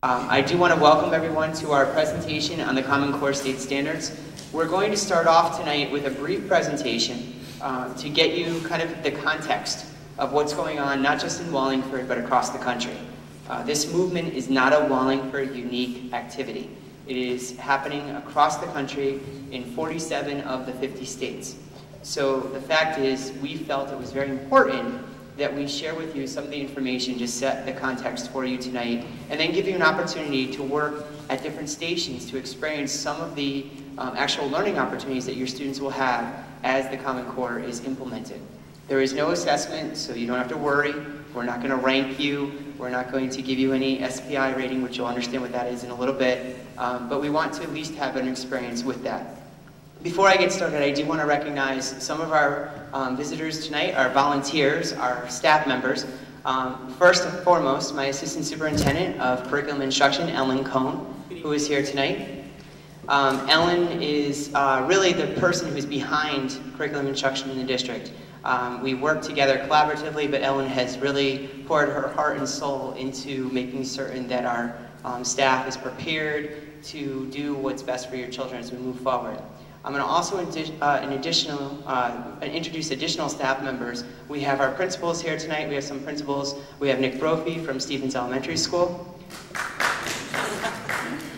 I do want to welcome everyone to our presentation on the Common Core State Standards. We're going to start off tonight with a brief presentation to get you kind of the context of what's going on, not just in Wallingford, but across the country. This movement is not a Wallingford unique activity. It is happening across the country in 47 of the 50 states. So the fact is, we felt it was very important that we share with you some of the information, just set the context for you tonight, and then give you an opportunity to work at different stations to experience some of the actual learning opportunities that your students will have as the Common Core is implemented. There is no assessment, so you don't have to worry. We're not going to rank you. We're not going to give you any SPI rating, which you'll understand what that is in a little bit, but we want to at least have an experience with that. Before I get started, I do want to recognize some of our visitors tonight, our volunteers, our staff members. First and foremost, my Assistant Superintendent of Curriculum Instruction, Ellen Cohn, who is here tonight. Ellen is really the person who's behind curriculum instruction in the district. We work together collaboratively, but Ellen has really poured her heart and soul into making certain that our staff is prepared to do what's best for your children as we move forward. I'm going to also introduce additional staff members. We have our principals here tonight. We have some principals. We have Nick Brophy from Stevens Elementary School.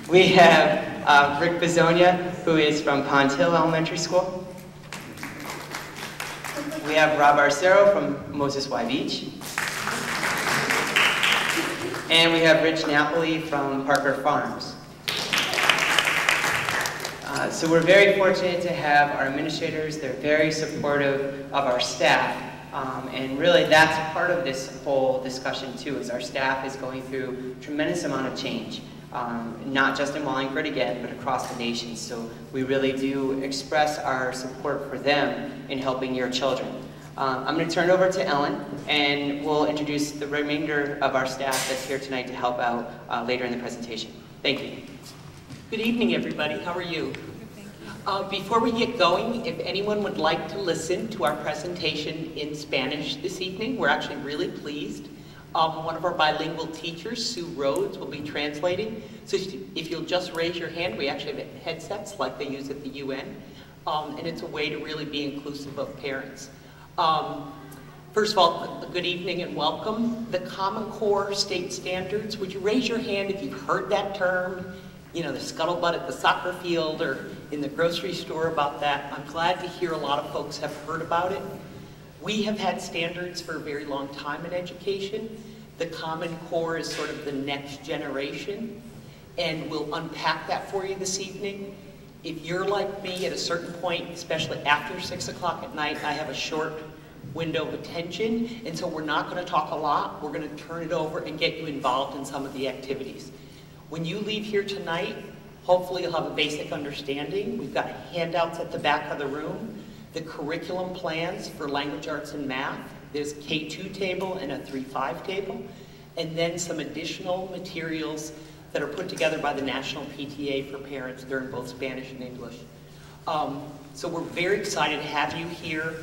We have Rick Bizonia, who is from Pond Hill Elementary School. We have Rob Arcero from Moses Y Beach. And we have Rich Napoli from Parker Farms. So we're very fortunate to have our administrators. They're very supportive of our staff. And really that's part of this whole discussion too, is our staff is going through a tremendous amount of change. Not just in Wallingford again, but across the nation. So we really do express our support for them in helping your children. I'm going to turn it over to Ellen, and we'll introduce the remainder of our staff that's here tonight to help out later in the presentation. Thank you. Good evening, everybody. How are you? Before we get going, if anyone would like to listen to our presentation in Spanish this evening, we're actually really pleased. One of our bilingual teachers, Sue Rhodes, will be translating. So if you'll just raise your hand, we actually have headsets like they use at the UN. And it's a way to really be inclusive of parents. First of all, good evening and welcome. The Common Core State Standards, would you raise your hand if you've heard that term? You know, the scuttlebutt at the soccer field or in the grocery store about that. I'm glad to hear a lot of folks have heard about it. We have had standards for a very long time in education. The Common Core is sort of the next generation, and we'll unpack that for you this evening. If you're like me at a certain point, especially after 6 o'clock at night, I have a short window of attention, and so we're not going to talk a lot. We're going to turn it over and get you involved in some of the activities. When you leave here tonight, hopefully you'll have a basic understanding. We've got handouts at the back of the room, the curriculum plans for language arts and math. There's a K2 table and a 3-5 table, and then some additional materials that are put together by the National PTA for parents. They're in both Spanish and English. So we're very excited to have you here.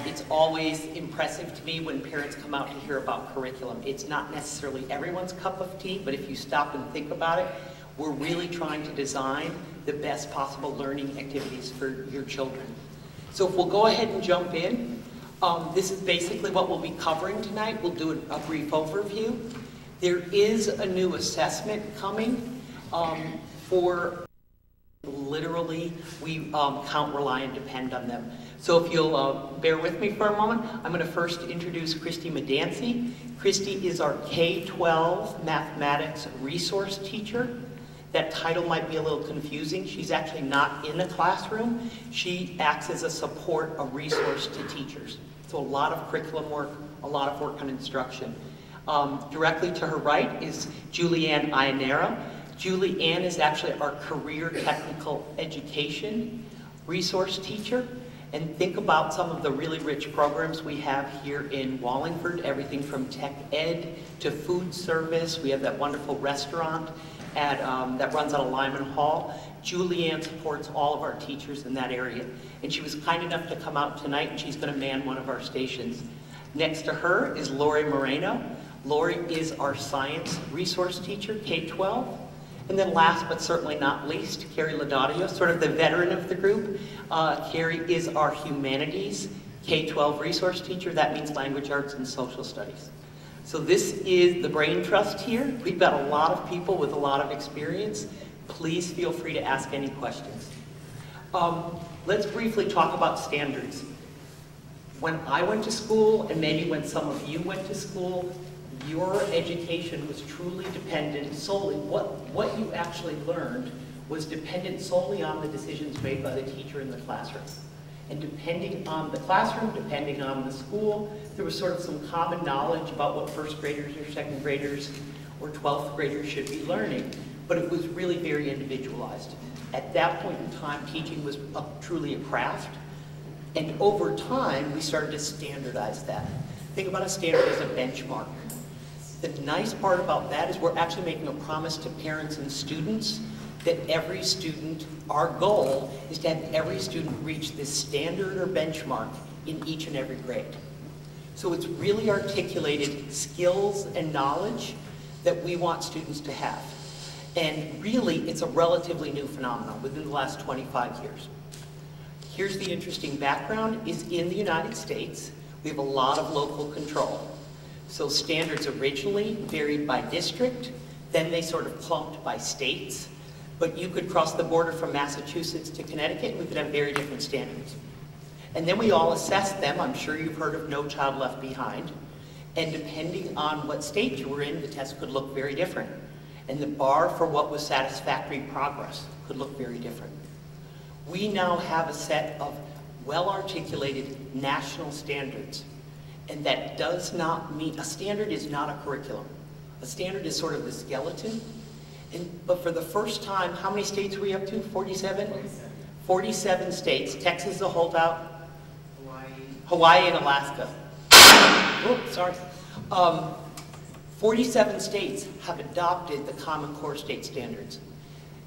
It's always impressive to me when parents come out to hear about curriculum. It's not necessarily everyone's cup of tea, but if you stop and think about it, we're really trying to design the best possible learning activities for your children. So if we'll go ahead and jump in, this is basically what we'll be covering tonight. We'll do a brief overview. There is a new assessment coming for literally, we count, rely, and depend on them. So if you'll bear with me for a moment, I'm going to first introduce Christy Medancy. Christy is our K-12 mathematics resource teacher. That title might be a little confusing. She's actually not in a classroom. She acts as a support, a resource to teachers. So a lot of curriculum work, a lot of work on instruction. Directly to her right is Julianne Iannera. Julianne is actually our career technical education resource teacher. And think about some of the really rich programs we have here in Wallingford, everything from tech ed to food service. We have that wonderful restaurant that runs out of Lyman Hall. Julianne supports all of our teachers in that area. And she was kind enough to come out tonight, and she's going to man one of our stations. Next to her is Lori Moreno. Lori is our science resource teacher, K-12. And then last but certainly not least, Carrie Laudadio, sort of the veteran of the group. Carrie is our humanities K-12 resource teacher. That means language arts and social studies. So this is the brain trust here. We've got a lot of people with a lot of experience. Please feel free to ask any questions. Let's briefly talk about standards. When I went to school, and maybe when some of you went to school, your education was truly dependent solely, what you actually learned was dependent solely on the decisions made by the teacher in the classroom. And depending on the classroom, depending on the school, there was sort of some common knowledge about what first graders or second graders or 12th graders should be learning, but it was really very individualized. At that point in time, teaching was truly a craft, and over time, we started to standardize that. Think about a standard as a benchmark. The nice part about that is we're actually making a promise to parents and students that every student, our goal is to have every student reach this standard or benchmark in each and every grade. So it's really articulated skills and knowledge that we want students to have. And really, it's a relatively new phenomenon within the last 25 years. Here's the interesting background, is in the United States, we have a lot of local control. So standards originally varied by district, then they sort of clumped by states, but you could cross the border from Massachusetts to Connecticut, and we could have very different standards. And then we all assessed them. I'm sure you've heard of No Child Left Behind, and depending on what state you were in, the test could look very different. And the bar for what was satisfactory progress could look very different. We now have a set of well-articulated national standards. And that does not mean, a standard is not a curriculum. A standard is sort of the skeleton. But for the first time, how many states are we up to? 47? 47 states. Texas is a holdout. Hawaii and Alaska. Oops, sorry. 47 states have adopted the Common Core State Standards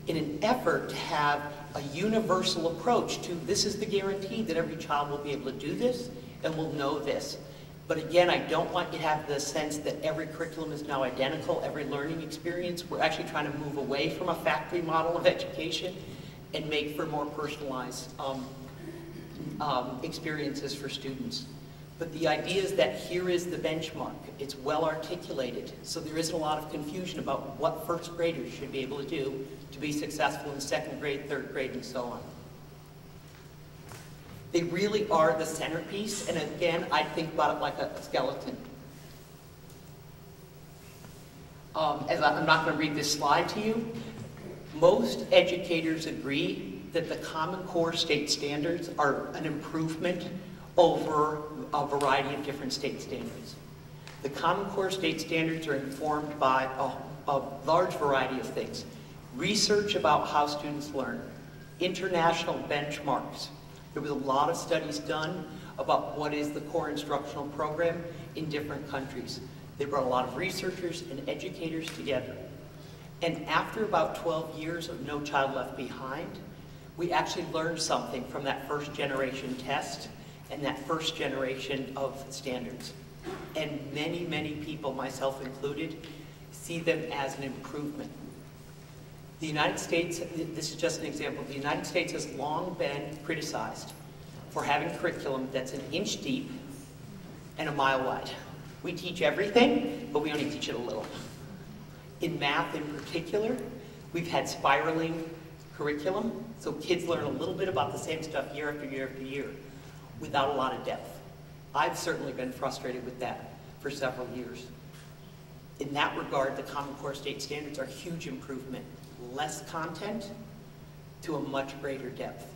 in an effort to have a universal approach to this is the guarantee that every child will be able to do this and will know this. But again, I don't want you to have the sense that every curriculum is now identical, every learning experience. We're actually trying to move away from a factory model of education and make for more personalized experiences for students. But the idea is that here is the benchmark. It's well articulated, so there isn't a lot of confusion about what first graders should be able to do to be successful in second grade, third grade, and so on. They really are the centerpiece, and again, I think about it like a skeleton. I'm not going to read this slide to you. Most educators agree that the Common Core State Standards are an improvement over a variety of different state standards. The Common Core State Standards are informed by a large variety of things. Research about how students learn, international benchmarks. There was a lot of studies done about what is the core instructional program in different countries. They brought a lot of researchers and educators together. And after about 12 years of No Child Left Behind, we actually learned something from that first generation test and that first generation of standards. And many, many people, myself included, see them as an improvement. The United States, this is just an example, the United States has long been criticized for having curriculum that's an inch deep and a mile wide. We teach everything, but we only teach it a little. In math in particular, we've had spiraling curriculum, so kids learn a little bit about the same stuff year after year after year without a lot of depth. I've certainly been frustrated with that for several years. In that regard, the Common Core State Standards are a huge improvement. Less content to a much greater depth.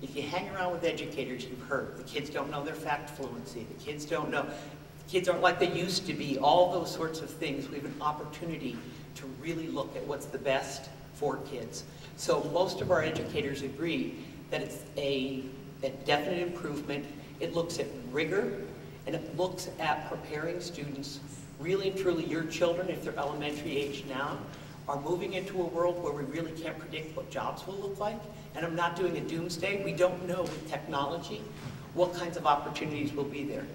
If you hang around with educators, you've heard the kids don't know their fact fluency, the kids don't know, kids aren't like they used to be, all those sorts of things. We have an opportunity to really look at what's the best for kids. So most of our educators agree that it's a definite improvement. It looks at rigor, and it looks at preparing students, really and truly your children, if they're elementary age now, are moving into a world where we really can't predict what jobs will look like. And I'm not doing a doomsday. We don't know with technology what kinds of opportunities will be there.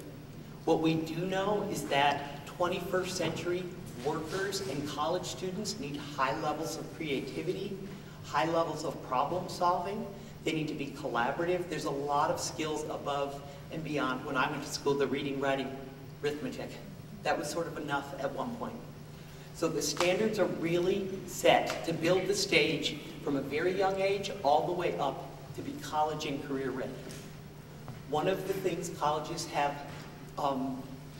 What we do know is that 21st century workers and college students need high levels of creativity, high levels of problem solving. They need to be collaborative. There's a lot of skills above and beyond. When I went to school, the reading, writing, arithmetic, that was sort of enough at one point. So the standards are really set to build the stage from a very young age all the way up to be college and career ready. One of the things colleges have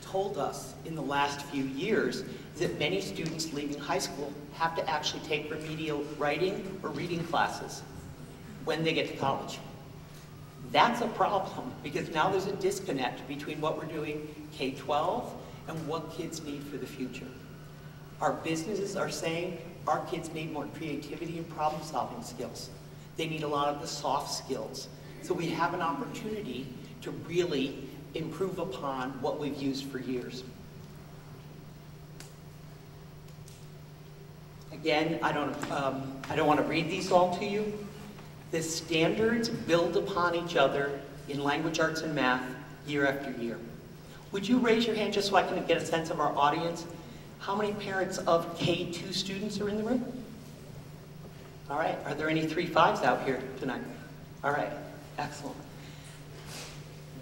told us in the last few years is that many students leaving high school have to actually take remedial writing or reading classes when they get to college. That's a problem because now there's a disconnect between what we're doing K-12 and what kids need for the future. Our businesses are saying our kids need more creativity and problem-solving skills. They need a lot of the soft skills. So we have an opportunity to really improve upon what we've used for years. Again, I don't want to read these all to you. The standards build upon each other in language arts and math year after year. Would you raise your hand just so I can get a sense of our audience? How many parents of K-2 students are in the room? All right, are there any 3-5s out here tonight? All right, excellent.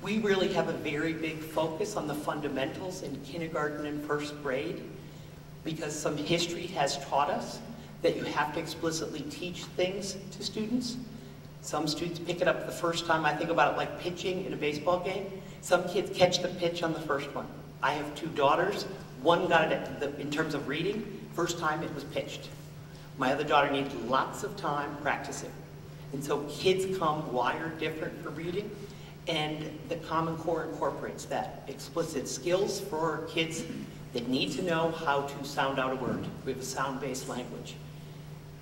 We really have a very big focus on the fundamentals in kindergarten and first grade because some history has taught us that you have to explicitly teach things to students. Some students pick it up the first time. I think about it like pitching in a baseball game. Some kids catch the pitch on the first one. I have 2 daughters. One got it in terms of reading, first time it was pitched. My other daughter needed lots of time practicing. And so kids come wired different for reading, and the Common Core incorporates that. Explicit skills for kids that need to know how to sound out a word. We have a sound-based language.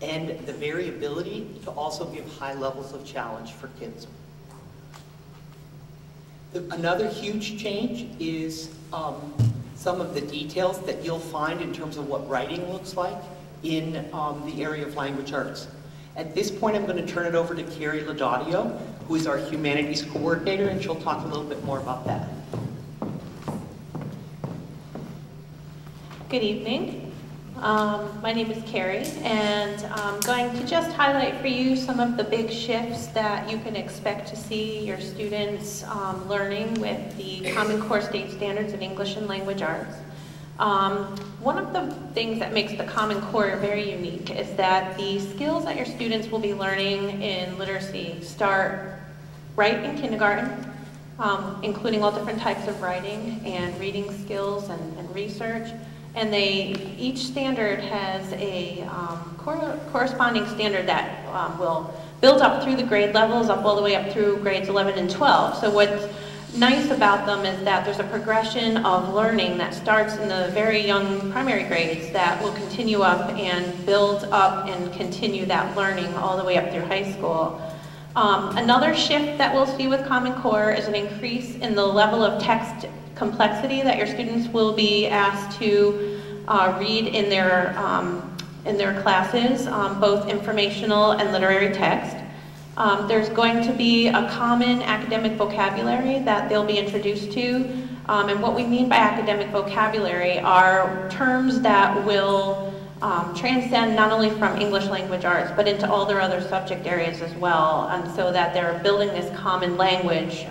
And the variability to also give high levels of challenge for kids. Another huge change is some of the details that you'll find in terms of what writing looks like in the area of language arts. At this point, I'm going to turn it over to Carrie Laudadio, who is our humanities coordinator, and she'll talk a little bit more about that. Good evening. My name is Carrie, and I'm going to just highlight for you some of the big shifts that you can expect to see your students learning with the Common Core State Standards in English and Language Arts. One of the things that makes the Common Core very unique is that the skills that your students will be learning in literacy start right in kindergarten, including all different types of writing and reading skills and research. And each standard has a corresponding standard that will build up through the grade levels, up all the way up through grades 11 and 12. So what's nice about them is that there's a progression of learning that starts in the very young primary grades that will continue up and build up and continue that learning all the way up through high school. Another shift that we'll see with Common Core is an increase in the level of text complexity that your students will be asked to read in their classes, both informational and literary text. There's going to be a common academic vocabulary that they'll be introduced to. And what we mean by academic vocabulary are terms that will transcend not only from English language arts, but into all their other subject areas as well. And so that they're building this common language,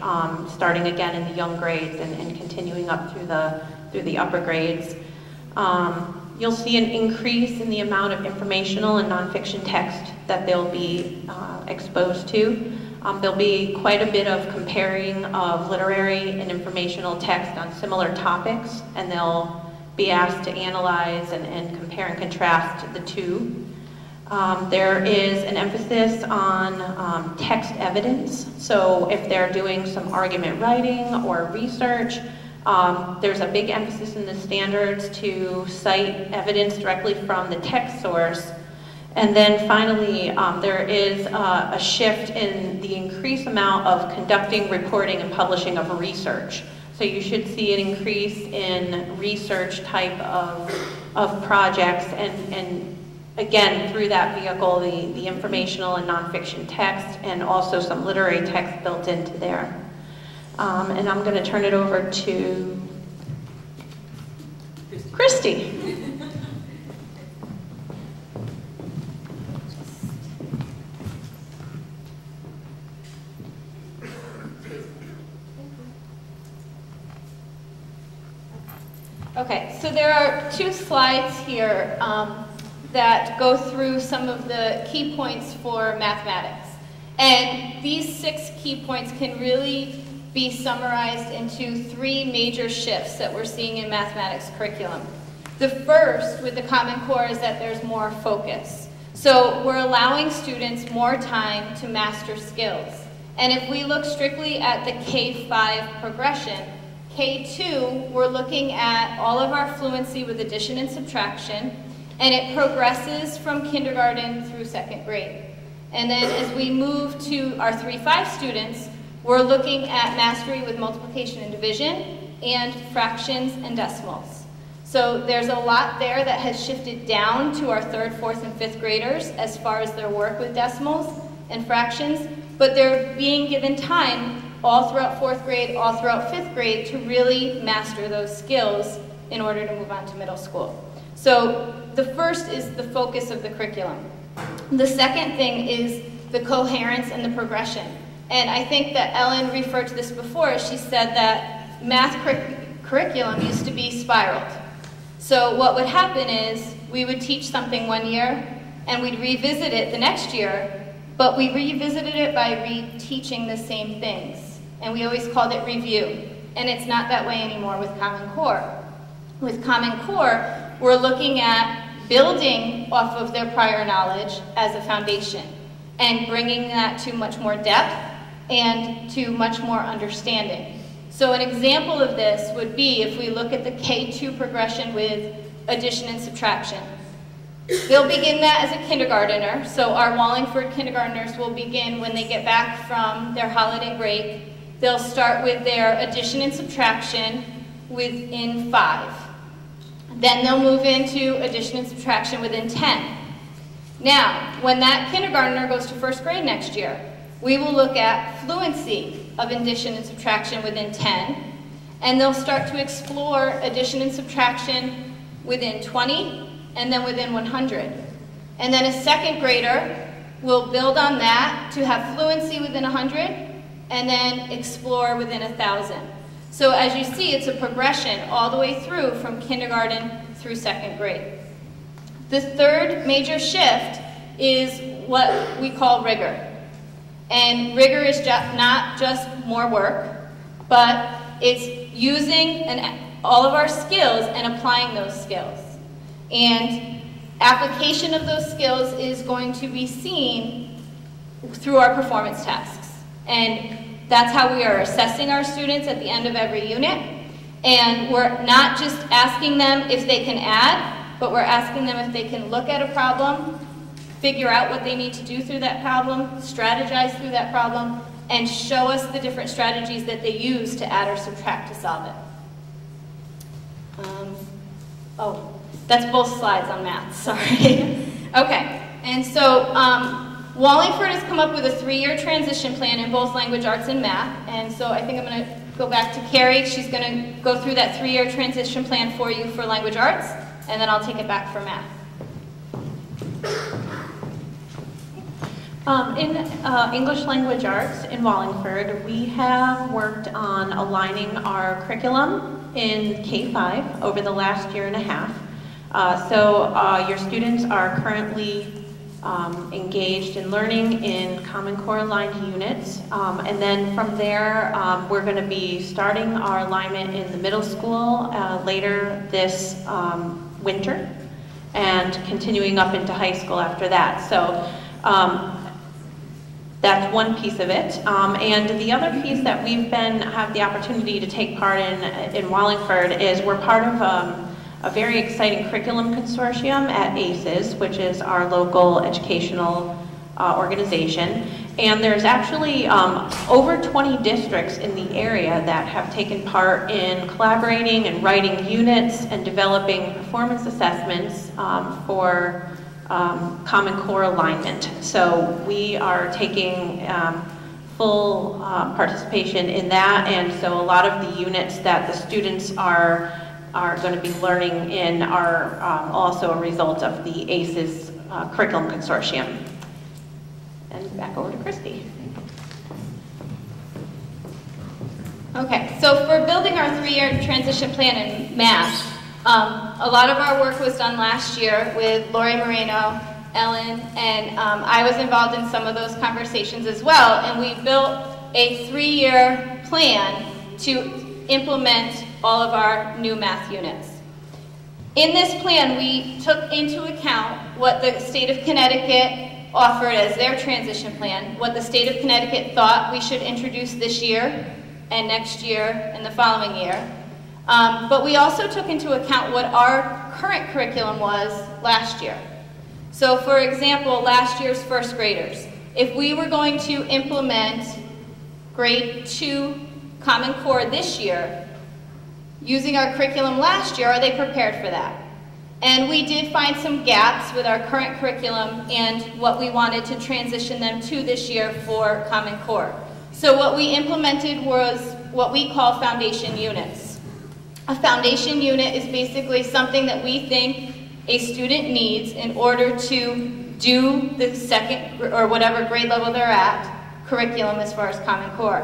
starting again in the young grades and continuing up through the upper grades. You'll see an increase in the amount of informational and nonfiction text that they'll be exposed to. There'll be quite a bit of comparing of literary and informational text on similar topics, and they'll be asked to analyze and compare and contrast the two. There is an emphasis on text evidence. So if they're doing some argument writing or research, there's a big emphasis in the standards to cite evidence directly from the text source. And then finally, there is a shift in the increased amount of conducting, reporting, and publishing of research. So you should see an increase in research type of projects, and again, through that vehicle, the informational and nonfiction text, and also some literary text built into there. And I'm going to turn it over to Christy. Okay, so there are 2 slides here that go through some of the key points for mathematics. And these 6 key points can really be summarized into 3 major shifts that we're seeing in mathematics curriculum. The first with the Common Core is that there's more focus. So we're allowing students more time to master skills. And if we look strictly at the K-5 progression, K2, we're looking at all of our fluency with addition and subtraction, and it progresses from kindergarten through 2nd grade. And then as we move to our 3-5 students, we're looking at mastery with multiplication and division, and fractions and decimals. So there's a lot there that has shifted down to our 3rd, 4th, and 5th graders as far as their work with decimals and fractions, but they're being given time all throughout 4th grade, all throughout 5th grade to really master those skills in order to move on to middle school. So the first is the focus of the curriculum. The second thing is the coherence and the progression. And I think that Ellen referred to this before. She said that math curriculum used to be spiraled. So what would happen is we would teach something one year and we'd revisit it the next year, but we revisited it by reteaching the same things. And we always called it review. And it's not that way anymore with Common Core. With Common Core, we're looking at building off of their prior knowledge as a foundation and bringing that to much more depth and to much more understanding. So an example of this would be if we look at the K2 progression with addition and subtraction. They'll begin that as a kindergartner, so our Wallingford kindergartners will begin when they get back from their holiday break. They'll start with their addition and subtraction within 5. Then they'll move into addition and subtraction within 10. Now, when that kindergartner goes to 1st grade next year, we will look at fluency of addition and subtraction within 10, and they'll start to explore addition and subtraction within 20, and then within 100. And then a 2nd grader will build on that to have fluency within 100, and then explore within 1,000. So as you see, it's a progression all the way through from kindergarten through 2nd grade. The third major shift is what we call rigor. And rigor is not just more work, but it's using all of our skills and applying those skills. And application of those skills is going to be seen through our performance tasks. And that's how we are assessing our students at the end of every unit. And we're not just asking them if they can add, but we're asking them if they can look at a problem, figure out what they need to do through that problem, strategize through that problem, and show us the different strategies that they use to add or subtract to solve it. Oh, that's both slides on math, sorry. Okay, and so Wallingford has come up with a 3-year transition plan in both language arts and math, and so I think I'm going to go back to Carrie. She's going to go through that 3-year transition plan for you for language arts, and then I'll take it back for math. In English language arts in Wallingford, we have worked on aligning our curriculum in K-5 over the last year and a half. Your students are currently engaged in learning in Common Core aligned units, and then from there we're going to be starting our alignment in the middle school later this winter and continuing up into high school after that. So that's one piece of it. And the other piece that we've have the opportunity to take part in Wallingford is we're part of a very exciting curriculum consortium at ACES, which is our local educational organization. And there's actually over 20 districts in the area that have taken part in collaborating and writing units and developing performance assessments for Common Core alignment. So we are taking full participation in that, and so a lot of the units that the students are are going to be learning in are also a result of the ACES Curriculum Consortium. And back over to Christy. Okay, so for building our 3-year transition plan in math, a lot of our work was done last year with Lori Moreno, Ellen, and I was involved in some of those conversations as well, and we built a 3-year plan to implement all of our new math units. In this plan, we took into account what the state of Connecticut offered as their transition plan, what the state of Connecticut thought we should introduce this year and next year and the following year. But we also took into account what our current curriculum was last year. So for example, last year's first graders, if we were going to implement grade 2 Common Core this year, using our curriculum last year, are they prepared for that? And we did find some gaps with our current curriculum and what we wanted to transition them to this year for Common Core. So what we implemented was what we call foundation units. A foundation unit is basically something that we think a student needs in order to do the second or whatever grade level they're at curriculum as far as Common Core.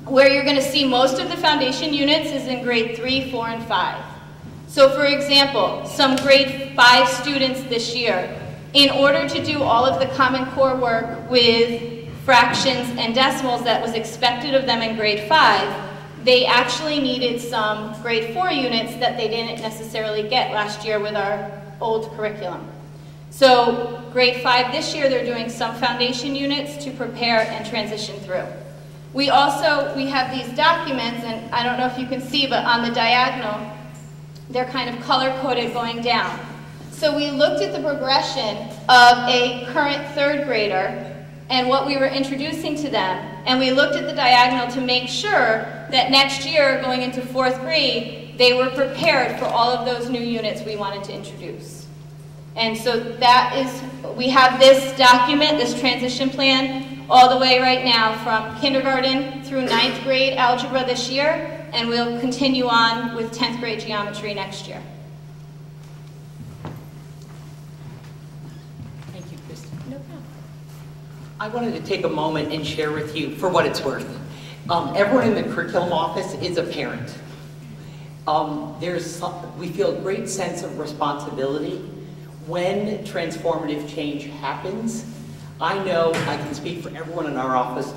Where you're going to see most of the foundation units is in grade 3, 4, and 5. So for example, some grade 5 students this year, in order to do all of the Common Core work with fractions and decimals that was expected of them in grade 5, they actually needed some grade 4 units that they didn't necessarily get last year with our old curriculum. So grade 5 this year, they're doing some foundation units to prepare and transition through. We have these documents, and I don't know if you can see, but on the diagonal, they're kind of color-coded going down. So we looked at the progression of a current 3rd grader and what we were introducing to them, and we looked at the diagonal to make sure that next year, going into 4th grade, they were prepared for all of those new units we wanted to introduce. And so that is, we have this document, this transition plan, all the way right now from kindergarten through 9th grade algebra this year, and we'll continue on with 10th grade geometry next year. Thank you, Kristen. No problem. I wanted to take a moment and share with you, for what it's worth. Everyone in the curriculum office is a parent. We feel a great sense of responsibility when transformative change happens. I know I can speak for everyone in our office.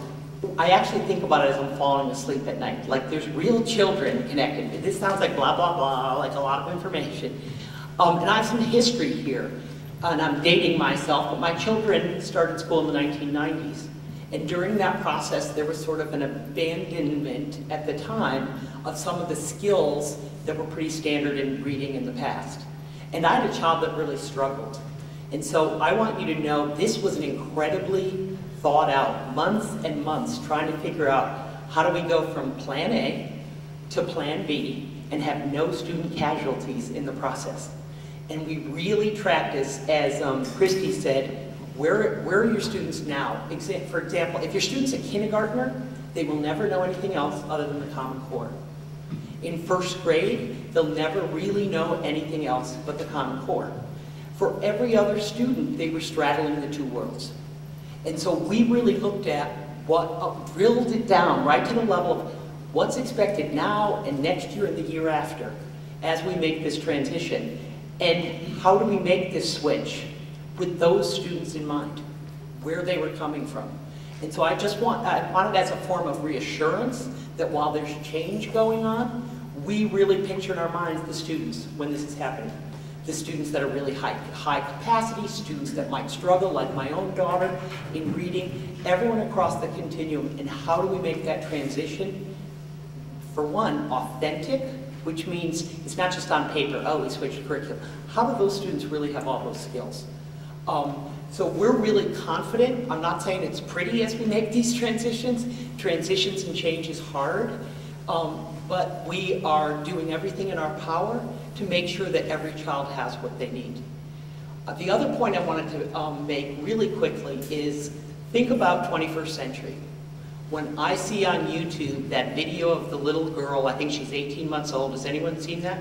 I actually think about it as I'm falling asleep at night. Like there's real children connected. This sounds like blah, blah, blah, like a lot of information. And I have some history here, and I'm dating myself, but my children started school in the 1990s. And during that process, there was sort of an abandonment at the time of some of the skills that were pretty standard in reading in the past. And I had a child that really struggled. And so I want you to know this was an incredibly thought out, months and months trying to figure out how do we go from plan A to plan B and have no student casualties in the process. And we really tracked this, as Christy said, where are your students now? For example, if your student's a kindergartner, they will never know anything else other than the Common Core. In 1st grade, they'll never really know anything else but the Common Core. For every other student, they were straddling the 2 worlds. And so we really looked at drilled it down right to the level of what's expected now and next year and the year after as we make this transition. And how do we make this switch with those students in mind, where they were coming from. And so I wanted as a form of reassurance that while there's change going on, we really picture in our minds the students when this is happening. The students that are really high capacity, students that might struggle, like my own daughter, in reading, everyone across the continuum, and how do we make that transition, for one, authentic, which means it's not just on paper, oh, we switched curriculum. How do those students really have all those skills? So we're really confident. I'm not saying it's pretty as we make these transitions. Transitions and change is hard, but we are doing everything in our power to make sure that every child has what they need. The other point I wanted to make really quickly is think about 21st century. When I see on YouTube that video of the little girl, I think she's 18 months old, has anyone seen that?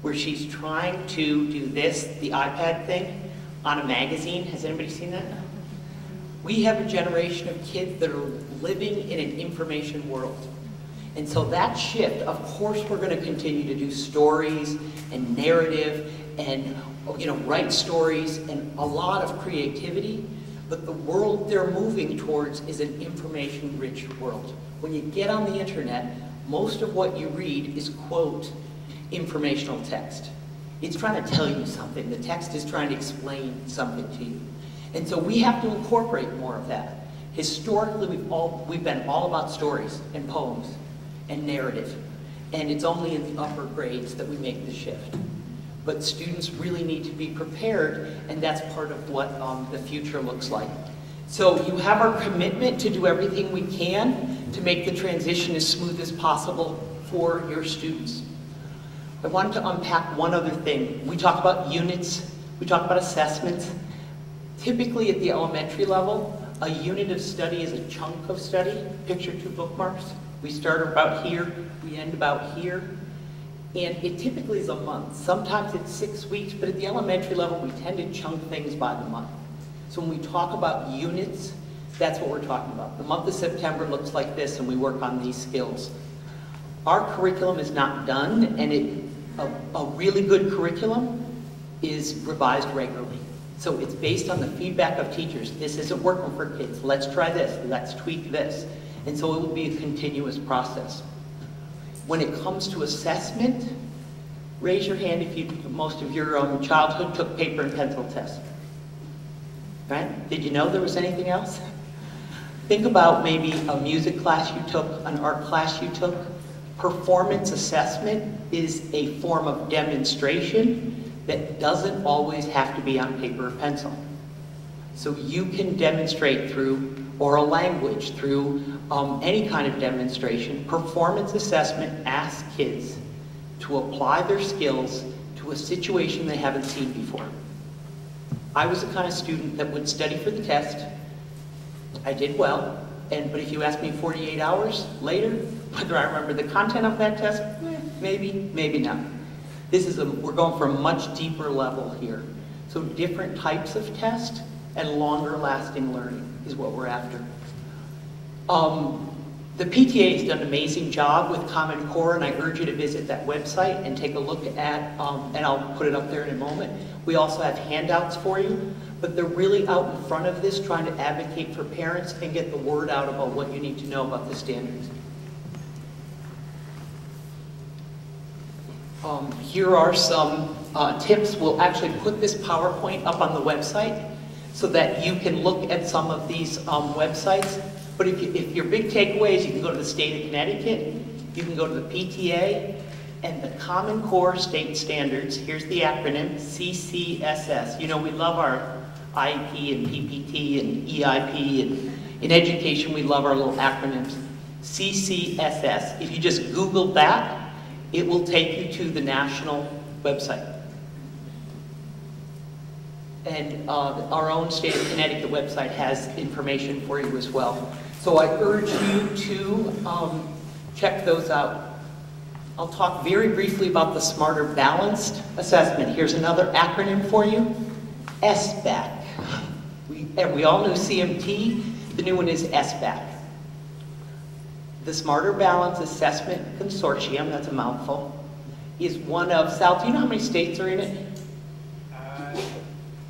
Where she's trying to do this, the iPad thing, on a magazine. Has anybody seen that? We have a generation of kids that are living in an information world. And so that shift, of course we're going to continue to do stories and narrative and write stories and a lot of creativity, but the world they're moving towards is an information-rich world. When you get on the internet, most of what you read is, quote, informational text. It's trying to tell you something. The text is trying to explain something to you. And so we have to incorporate more of that. Historically, we've been all about stories and poems and narrative. And it's only in the upper grades that we make the shift. But students really need to be prepared, and that's part of what the future looks like. So you have our commitment to do everything we can to make the transition as smooth as possible for your students. I wanted to unpack one other thing. We talk about units, we talk about assessments. Typically at the elementary level, a unit of study is a chunk of study. Picture 2 bookmarks. We start about here, we end about here. And it typically is a month. Sometimes it's 6 weeks, but at the elementary level, we tend to chunk things by the month. So when we talk about units, that's what we're talking about. The month of September looks like this, and we work on these skills. Our curriculum is not done, and a really good curriculum is revised regularly. So it's based on the feedback of teachers. This isn't working for kids. Let's try this. Let's tweak this. And so it will be a continuous process. When it comes to assessment, raise your hand if most of your childhood took paper and pencil tests. Right? Did you know there was anything else? Think about maybe a music class you took, an art class you took. Performance assessment is a form of demonstration that doesn't always have to be on paper or pencil. So you can demonstrate through oral language, through any kind of demonstration. Performance assessment asks kids to apply their skills to a situation they haven't seen before. I was the kind of student that would study for the test. I did well, but if you ask me 48 hours later, whether I remember the content of that test, maybe, maybe not. We're going for a much deeper level here. So different types of tests and longer lasting learning is what we're after. The PTA has done an amazing job with Common Core, and I urge you to visit that website and take a look at, and I'll put it up there in a moment. We also have handouts for you, but they're really out in front of this trying to advocate for parents and get the word out about what you need to know about the standards. Here are some tips. We'll actually put this PowerPoint up on the website so that you can look at some of these websites. But if your big takeaway is you can go to the state of Connecticut, you can go to the PTA, and the Common Core State Standards, here's the acronym, CCSS. You know, we love our IEP and PPT and EIP, and in education we love our little acronyms. CCSS, if you just Google that, it will take you to the national website. And our own state of Connecticut website has information for you as well. So I urge you to check those out. I'll talk very briefly about the Smarter Balanced Assessment. Here's another acronym for you, SBAC. We all know CMT, the new one is SBAC. The Smarter Balanced Assessment Consortium, that's a mouthful, is one of, Sal, do you know how many states are in it?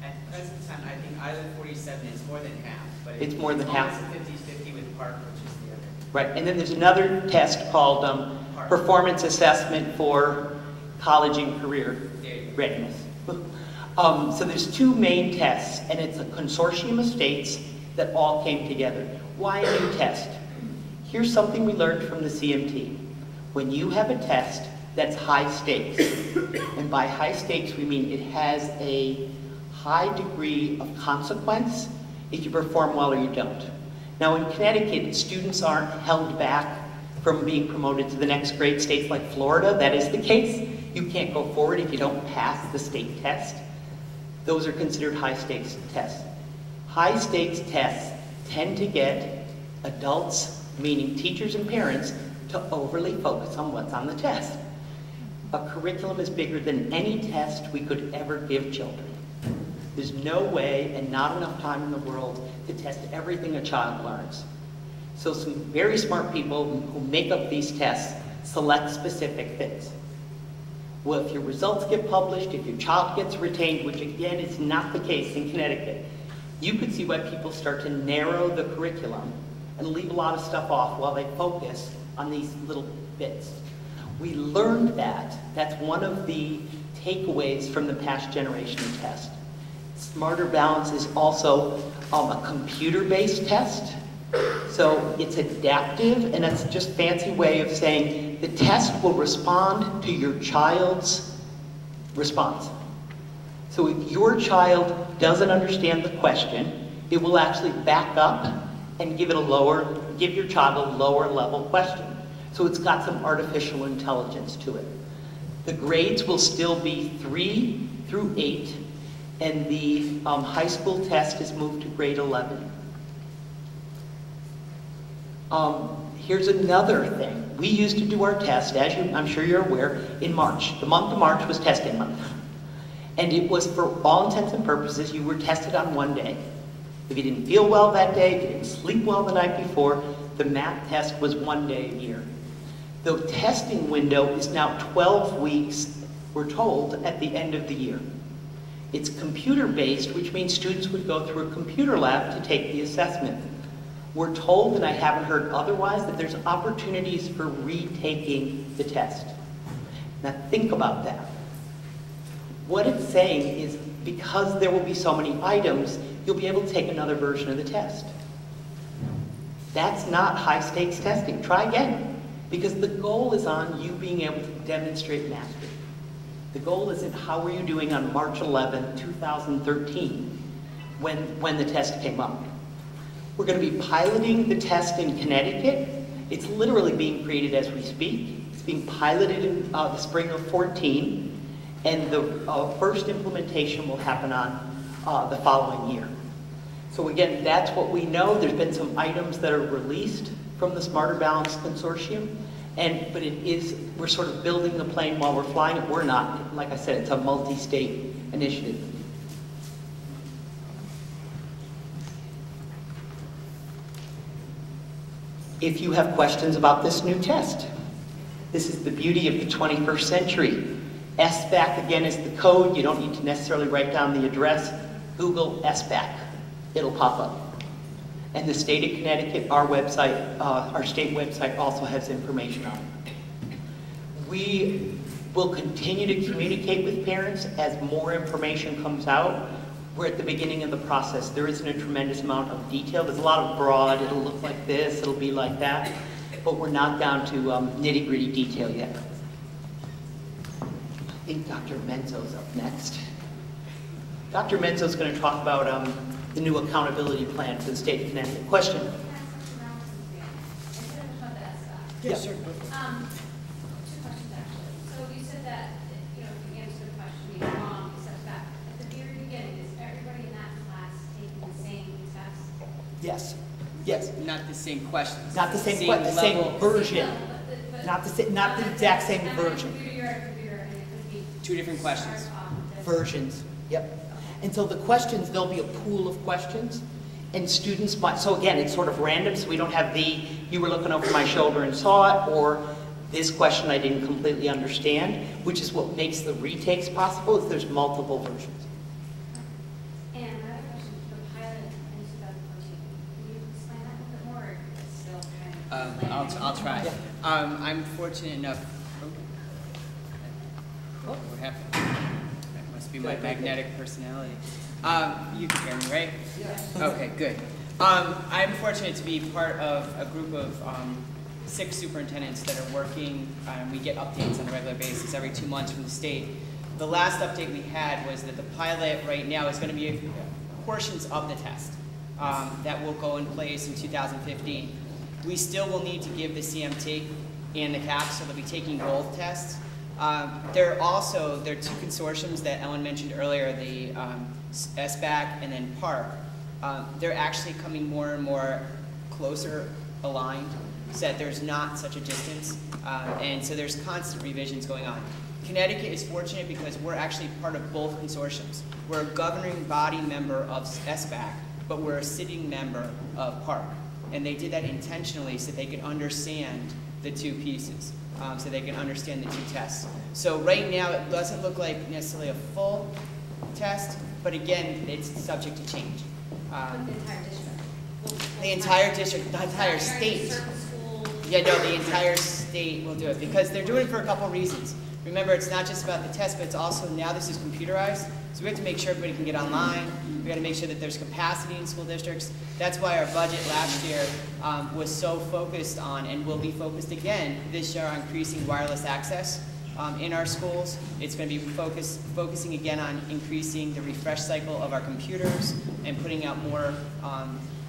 At present time, I think Island 47 is more than half. But it's more than half. It's 50-50 with Park, which is the other. Right, and then there's another test called Performance Assessment for College and Career Readiness. So there's two main tests, and it's a consortium of states that all came together. Why a new test? Here's something we learned from the CMT. When you have a test that's high stakes, and by high stakes we mean it has a high degree of consequence if you perform well or you don't. Now in Connecticut, students aren't held back from being promoted to the next grade. States like Florida, that is the case. You can't go forward if you don't pass the state test. Those are considered high stakes tests. High stakes tests tend to get adults meaning teachers and parents, to overly focus on what's on the test. A curriculum is bigger than any test we could ever give children. There's no way and not enough time in the world to test everything a child learns. So some very smart people who make up these tests select specific things. Well, if your results get published, if your child gets retained, which again is not the case in Connecticut, you could see why people start to narrow the curriculum and leave a lot of stuff off while they focus on these little bits. We learned that. That's one of the takeaways from the past generation of test. Smarter Balance is also a computer-based test. So it's adaptive, and that's just a fancy way of saying the test will respond to your child's response. So if your child doesn't understand the question, it will actually back up and give your child a lower level question. So it's got some artificial intelligence to it. The grades will still be 3 through 8, and the high school test is moved to grade 11. Here's another thing. We used to do our test, as I'm sure you're aware, in March. The month of March was testing month. And it was, for all intents and purposes, you were tested on one day. If you didn't feel well that day, if you didn't sleep well the night before, the math test was 1 day a year. The testing window is now 12 weeks, we're told, at the end of the year. It's computer-based, which means students would go through a computer lab to take the assessment. We're told, and I haven't heard otherwise, that there's opportunities for retaking the test. Now think about that. What it's saying is, because there will be so many items, you'll be able to take another version of the test. That's not high-stakes testing. Try again. Because the goal is on you being able to demonstrate mastery. The goal isn't how were you doing on March 11, 2013, when the test came up. We're going to be piloting the test in Connecticut. It's literally being created as we speak. It's being piloted in the spring of 14, and the first implementation will happen on the following year. So again, that's what we know. There's been some items that are released from the Smarter Balance Consortium, but we're sort of building the plane while we're flying it. We're not. Like I said, it's a multi-state initiative. If you have questions about this new test, this is the beauty of the 21st century. SBAC, again, is the code. You don't need to necessarily write down the address. Google SBAC. It'll pop up. And the state of Connecticut, our website, our state website also has information on it. We will continue to communicate with parents as more information comes out. We're at the beginning of the process. There isn't a tremendous amount of detail. There's a lot of broad, it'll look like this, it'll be like that, but we're not down to nitty-gritty detail yet. I think Dr. Menzo's up next. Dr. Menzo's going to talk about the new accountability plan for the state of Connecticut. Question? Yes, sir. Two questions, actually. So you said that, you answered the question being wrong, except that at the very beginning, is everybody in that class taking the same test? Yes. Yes. Not the same questions. Not the same version. Not the exact same version. Two different questions. Versions. Yep. And so the questions, there'll be a pool of questions, and students might, so again, it's sort of random, so we don't have you were looking over my shoulder and saw it, or this question I didn't completely understand, which is what makes the retakes possible, is there's multiple versions. And another question, the pilot in 2014, can you explain that a little bit more, or it's still kind of... I'll try. Yeah. I'm fortunate enough... What happened? Must be my magnetic personality. You can hear me, right? Yes. Okay, good. I'm fortunate to be part of a group of 6 superintendents that are working. We get updates on a regular basis every 2 months from the state. The last update we had was that the pilot right now is going to be portions of the test that will go in place in 2015. We still will need to give the CMT and the CAP, so they'll be taking both tests. There are 2 consortiums that Ellen mentioned earlier, the SBAC and then PARC. They're actually coming more and more closer aligned so that there's not such a distance. And so there's constant revisions going on. Connecticut is fortunate because we're actually part of both consortiums. We're a governing body member of SBAC, but we're a sitting member of PARC. And they did that intentionally so they could understand the two pieces, so they can understand the two tests. So right now it doesn't look like necessarily a full test, but again, it's subject to change. The entire district. The entire district, the entire state. Yeah, no, the entire state will do it because they're doing it for a couple reasons. Remember, it's not just about the test, but it's also now this is computerized, so we have to make sure everybody can get online. We got to make sure that there's capacity in school districts. That's why our budget last year was so focused on, and will be focused again this year, on increasing wireless access in our schools. It's going to be focusing again on increasing the refresh cycle of our computers and putting out more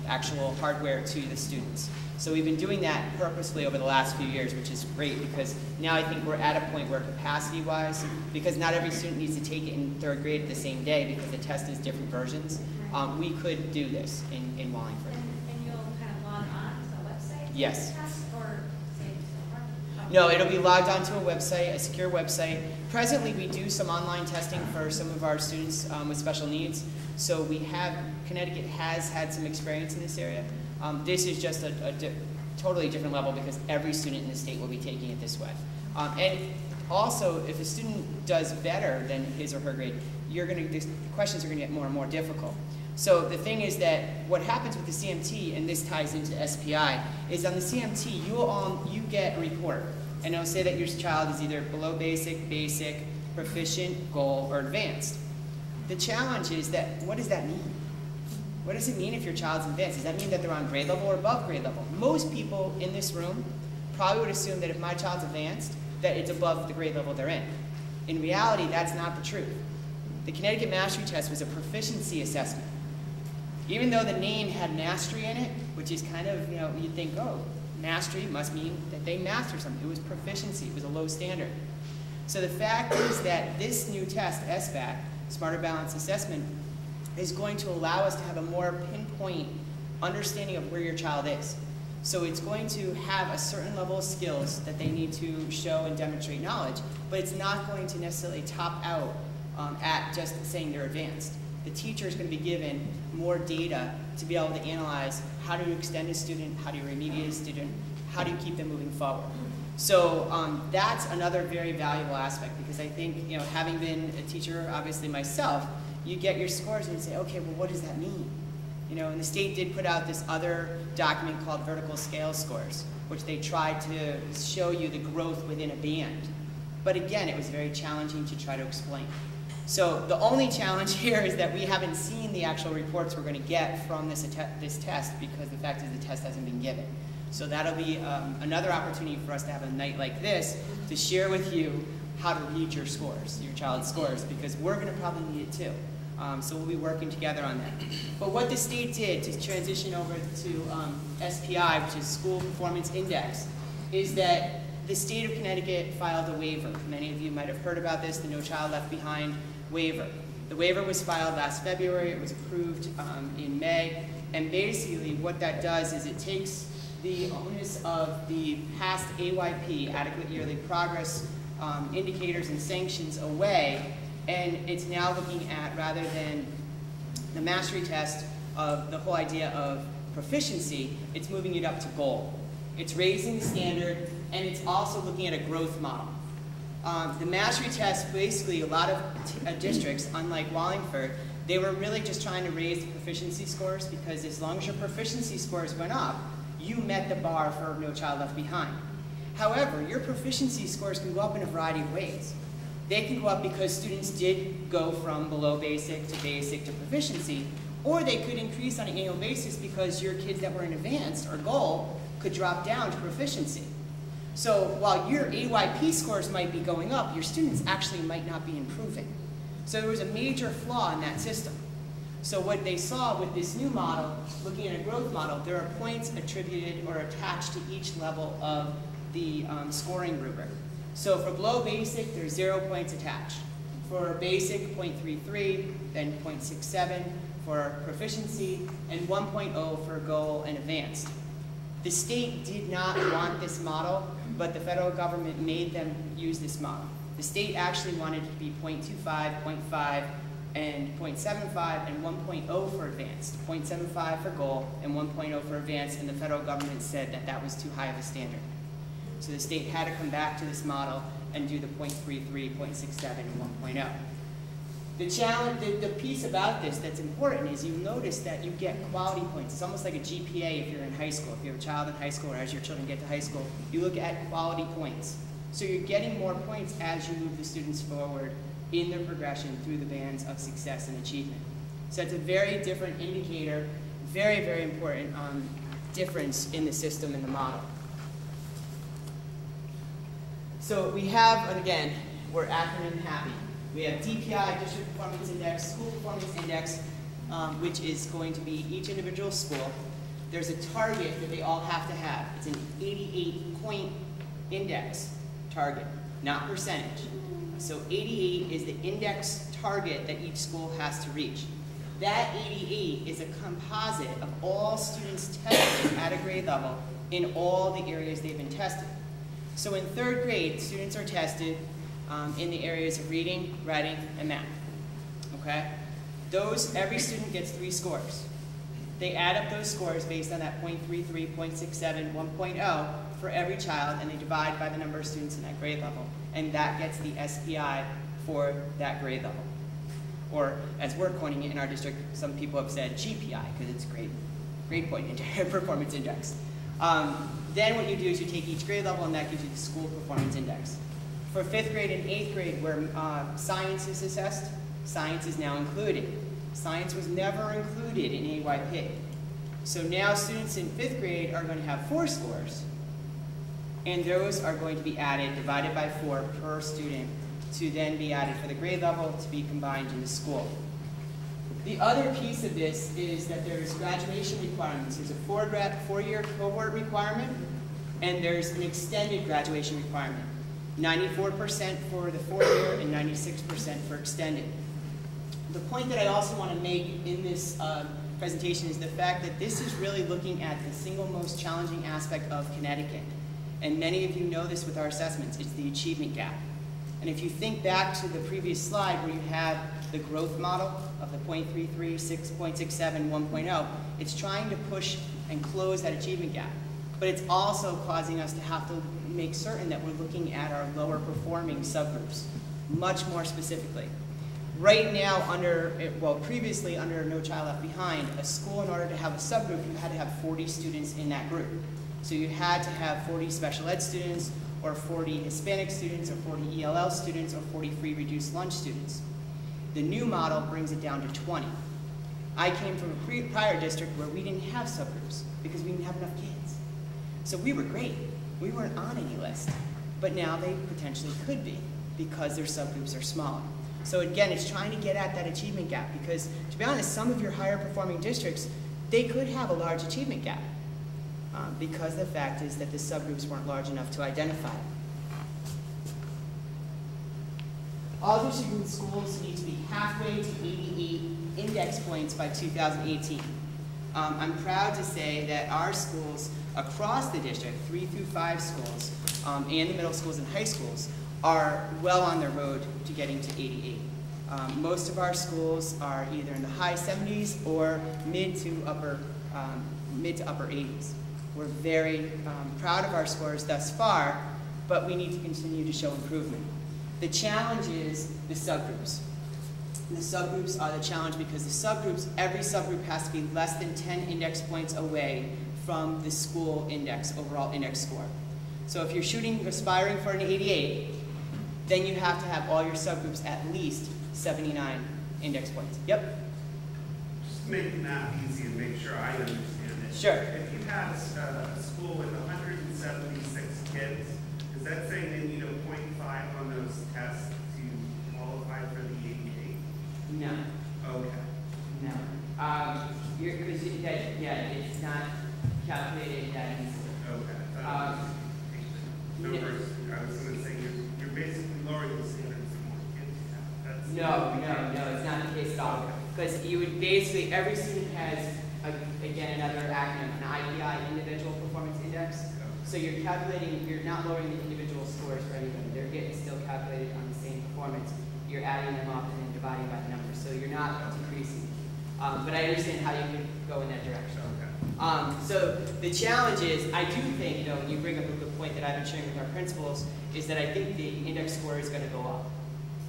actual hardware to the students. So we've been doing that purposefully over the last few years, which is great because now I think we're at a point where capacity-wise, because not every student needs to take it in 3rd grade the same day because the test is different versions, we could do this in Wallingford. And you'll kind of log on to the website? Yes. Test, or say it's No, it'll be logged onto a website, a secure website. Presently, we do some online testing for some of our students with special needs. So we have, Connecticut has had some experience in this area. This is just a totally different level because every student in the state will be taking it this way. And also, if a student does better than his or her grade, the questions are going to get more and more difficult. So the thing is that what happens with the CMT, and this ties into SPI, is on the CMT, you get a report. And it'll say that your child is either below basic, basic, proficient, goal, or advanced. The challenge is that, what does that mean? What does it mean if your child's advanced? Does that mean that they're on grade level or above grade level? Most people in this room probably would assume that if my child's advanced, that it's above the grade level they're in. In reality, that's not the truth. The Connecticut Mastery Test was a proficiency assessment. Even though the name had mastery in it, which is kind of, you'd think, oh, mastery must mean that they master something. It was proficiency. It was a low standard. So the fact is that this new test, SBAC, Smarter Balanced Assessment, is going to allow us to have a more pinpoint understanding of where your child is. So it's going to have a certain level of skills that they need to show and demonstrate knowledge, but it's not going to necessarily top out at just saying they're advanced. The teacher is going to be given more data to be able to analyze how do you extend a student, how do you remediate a student, how do you keep them moving forward. So that's another very valuable aspect because I think, having been a teacher, obviously myself, you get your scores and you say, okay, well, what does that mean? And the state did put out this other document called vertical scale scores, which they tried to show you the growth within a band. But again, it was very challenging to try to explain. So the only challenge here is that we haven't seen the actual reports we're going to get from this test because the fact is the test hasn't been given. So that'll be another opportunity for us to have a night like this to share with you how to read your scores, your child's scores, because we're going to probably need it too. So we'll be working together on that. But what the state did to transition over to SPI, which is School Performance Index, is that the state of Connecticut filed a waiver. Many of you might have heard about this, the No Child Left Behind waiver. The waiver was filed last February. It was approved in May. And basically what that does is it takes the onus of the past AYP, Adequate Yearly Progress, indicators and sanctions away, and it's now looking at, rather than the mastery test of the whole idea of proficiency, it's moving it up to goal. It's raising the standard, and it's also looking at a growth model. The mastery test, basically, a lot of districts, unlike Wallingford, they were really just trying to raise the proficiency scores because as long as your proficiency scores went up, you met the bar for No Child Left Behind. However, your proficiency scores can go up in a variety of ways. They can go up because students did go from below basic to proficiency, or they could increase on an annual basis because your kids that were in advanced or goal could drop down to proficiency. So while your AYP scores might be going up, your students actually might not be improving. So there was a major flaw in that system. So what they saw with this new model, looking at a growth model, there are points attributed or attached to each level of the scoring rubric. So for below basic, there's 0 points attached. For basic, 0.33, then 0.67 for proficiency, and 1.0 for goal and advanced. The state did not want this model, but the federal government made them use this model. The state actually wanted it to be 0.25, 0.5, and 0.75, and 1.0 for advanced. 0.75 for goal, and 1.0 for advanced, and the federal government said that that was too high of a standard. So the state had to come back to this model and do the 0.33, 0.67, and 1.0. The challenge, the piece about this that's important is you notice that you get quality points. It's almost like a GPA if you're in high school. If you have a child in high school or as your children get to high school, you look at quality points. So you're getting more points as you move the students forward in their progression through the bands of success and achievement. So it's a very different indicator, very, very important difference in the system and the model. So we have, and again, we're acronym happy. We have DPI, District Performance Index, School Performance Index, which is going to be each individual school. There's a target that they all have to have. It's an 88-point index target, not percentage. So 88 is the index target that each school has to reach. That 88 is a composite of all students tested at a grade level in all the areas they've been tested. So in third grade, students are tested in the areas of reading, writing, and math, okay? Every student gets 3 scores. They add up those scores based on that 0.33, 0.67, 1.0 for every child, and they divide by the number of students in that grade level, and that gets the SPI for that grade level. Or, as we're coining it in our district, some people have said GPI, because it's grade point performance index. Then what you do is you take each grade level, and that gives you the school performance index. For 5th grade and 8th grade, where science is assessed, science is now included. Science was never included in AYP. So now students in 5th grade are going to have 4 scores, and those are going to be added, divided by 4 per student, to then be added for the grade level to be combined in the school. The other piece of this is that there's graduation requirements. There's a 4-year cohort requirement, and there's an extended graduation requirement. 94% for the 4-year and 96% for extended. The point that I also want to make in this presentation is the fact that this is really looking at the single most challenging aspect of Connecticut. And many of you know this with our assessments, it's the achievement gap. And if you think back to the previous slide where you have the growth model of the 0.33, 6.67, 1.0, it's trying to push and close that achievement gap. But it's also causing us to have to make certain that we're looking at our lower performing subgroups, much more specifically. Right now, previously under No Child Left Behind, a school, in order to have a subgroup, you had to have 40 students in that group. So you had to have 40 special ed students, or 40 Hispanic students, or 40 ELL students, or 40 free reduced lunch students. The new model brings it down to 20. I came from a prior district where we didn't have subgroups because we didn't have enough kids. So we were great. We weren't on any list. But now they potentially could be because their subgroups are smaller. So again, it's trying to get at that achievement gap because, to be honest, some of your higher performing districts, they could have a large achievement gap because the fact is that the subgroups weren't large enough to identify. All district schools need to be halfway to 88 index points by 2018. I'm proud to say that our schools across the district, 3 through 5 schools, and the middle schools and high schools, are well on their road to getting to 88. Most of our schools are either in the high 70s or mid to upper 80s. We're very proud of our scores thus far, but we need to continue to show improvement. The challenge is the subgroups. The subgroups are the challenge because the subgroups, every subgroup has to be less than 10 index points away from the school index, overall index score. So if you're aspiring for an 88, then you have to have all your subgroups at least 79 index points. Yep? Just to make the math easy and make sure I understand it. Sure. If you have a school with 176 kids, is that saying they need a 0.5 on those tests to qualify for the 88? No. Okay. No. It's not calculated that easily. Okay. Numbers, I was going to say, you're basically lowering the standards the more kids you have. No, it's not the case at all. Because you would basically, every student has again, another acronym, an IPI, Individual Performance Index. So you're calculating, you're not lowering the individual scores for anybody. They're getting still calculated on the same performance. You're adding them up and then dividing by the numbers. So you're not decreasing. But I understand how you could go in that direction. So the challenge is, I do think, and you bring up a good point that I've been sharing with our principals, is that I think the index score is going to go up.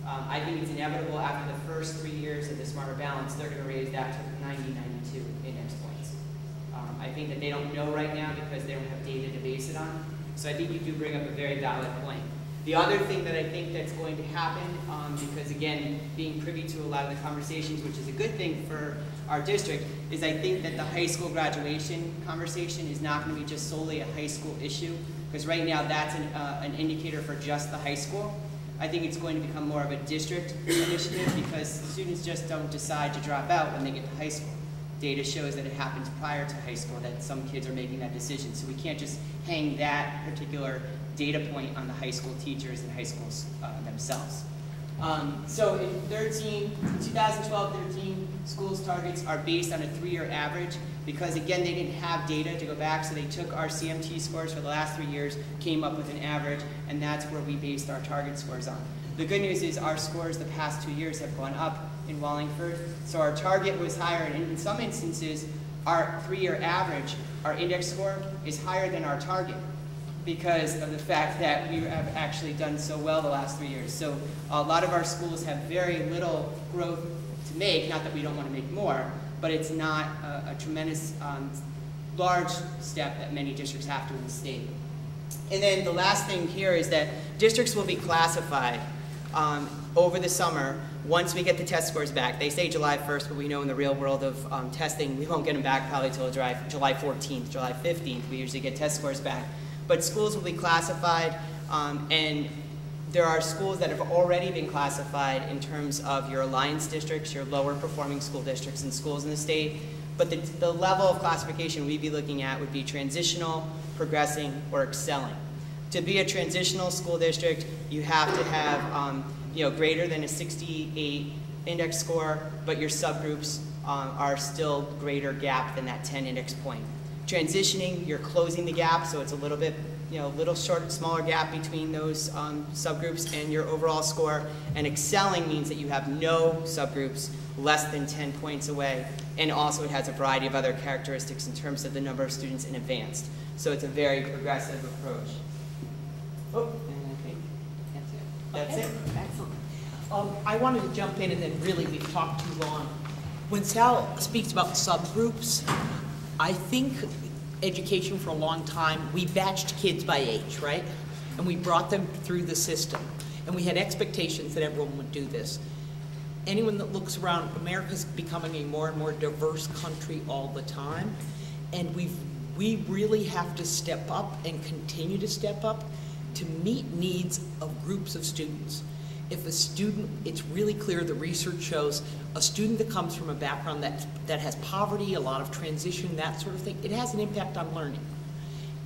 I think it's inevitable after the first 3 years of the Smarter Balance, they're going to raise that to 90, 92 index points. I think that they don't know right now because they don't have data to base it on. So I think you do bring up a very valid point. The other thing that I think that's going to happen, because again, being privy to a lot of the conversations, which is a good thing for our district, is I think that the high school graduation conversation is not going to be just solely a high school issue, because right now that's an indicator for just the high school. I think it's going to become more of a district initiative because students just don't decide to drop out when they get to high school. Data shows that it happens prior to high school, that some kids are making that decision. So we can't just hang that particular data point on the high school teachers and high schools themselves. So in 2012-13, schools' targets are based on a 3-year average because, again, they didn't have data to go back, so they took our CMT scores for the last 3 years, came up with an average, and that's where we based our target scores on. The good news is our scores the past 2 years have gone up in Wallingford, so our target was higher, and in some instances, our 3-year average, our index score, is higher than our target because of the fact that we have actually done so well the last 3 years. So a lot of our schools have very little growth to make, not that we don't want to make more, but it's not a tremendous large step that many districts have to in the state. And then the last thing here is that districts will be classified over the summer once we get the test scores back. They say July 1st, but we know in the real world of testing, we won't get them back probably until July 14th, July 15th. We usually get test scores back. But schools will be classified, and there are schools that have already been classified in terms of your alliance districts, your lower performing school districts, and schools in the state. But the level of classification we'd be looking at would be transitional, progressing, or excelling. To be a transitional school district, you have to have greater than a 68 index score, but your subgroups are still greater gap than that 10 index point. Transitioning, you're closing the gap, so it's a little bit, smaller gap between those subgroups and your overall score. And excelling means that you have no subgroups less than 10 points away. And also it has a variety of other characteristics in terms of the number of students in advanced. So it's a very progressive approach. Oh, and I think that's it. Excellent. I wanted to jump in, and then really we've talked too long. When Sal speaks about subgroups, I think education for a long time, we batched kids by age, right? And we brought them through the system. And we had expectations that everyone would do this. Anyone that looks around, America's becoming a more and more diverse country all the time. And we really have to step up and continue to step up to meet needs of groups of students. If a student, it's really clear, the research shows, a student that comes from a background that has poverty, a lot of transition, that sort of thing, it has an impact on learning.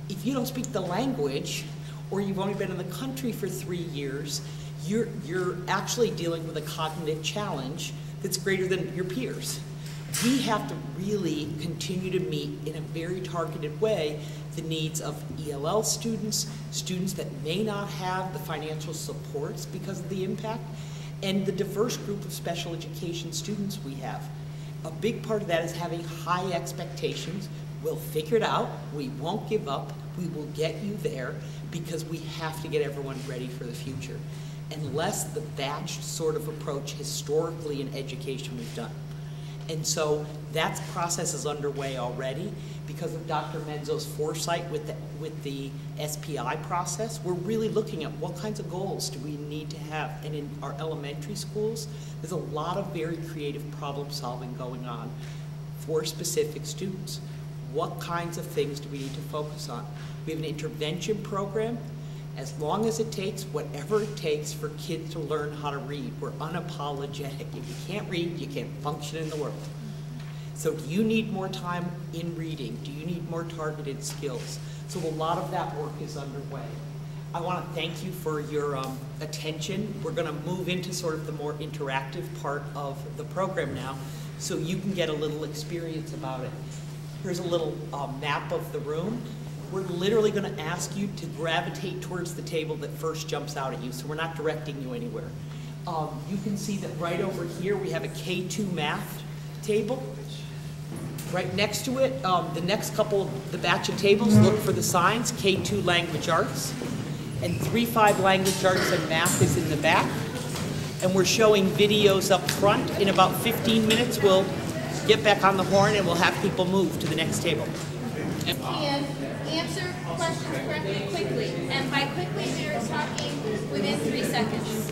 If you don't speak the language, or you've only been in the country for 3 years, you're actually dealing with a cognitive challenge that's greater than your peers. We have to really continue to meet in a very targeted way the needs of ELL students, students that may not have the financial supports because of the impact, and the diverse group of special education students we have. A big part of that is having high expectations. We'll figure it out. We won't give up. We will get you there because we have to get everyone ready for the future. Unless the batched sort of approach historically in education we've done. And so that process is underway already because of Dr. Menzo's foresight with the SPI process. We're really looking at what kinds of goals do we need to have. And in our elementary schools, there's a lot of very creative problem solving going on for specific students. What kinds of things do we need to focus on? We have an intervention program. As long as it takes, whatever it takes for kids to learn how to read. We're unapologetic. If you can't read, you can't function in the world. So do you need more time in reading? Do you need more targeted skills? So a lot of that work is underway. I want to thank you for your attention. We're going to move into sort of the more interactive part of the program now. so you can get a little experience about it. Here's a little map of the room. We're literally going to ask you to gravitate towards the table that first jumps out at you, so we're not directing you anywhere. You can see that right over here we have a K2 math table. Right next to it, the next couple of the batch of tables, look for the signs, K2 language arts, and 3-5 language arts and math is in the back. And we're showing videos up front. In about 15 minutes, we'll get back on the horn and we'll have people move to the next table. And answer questions correctly quickly. And by quickly, they're talking within 3 seconds.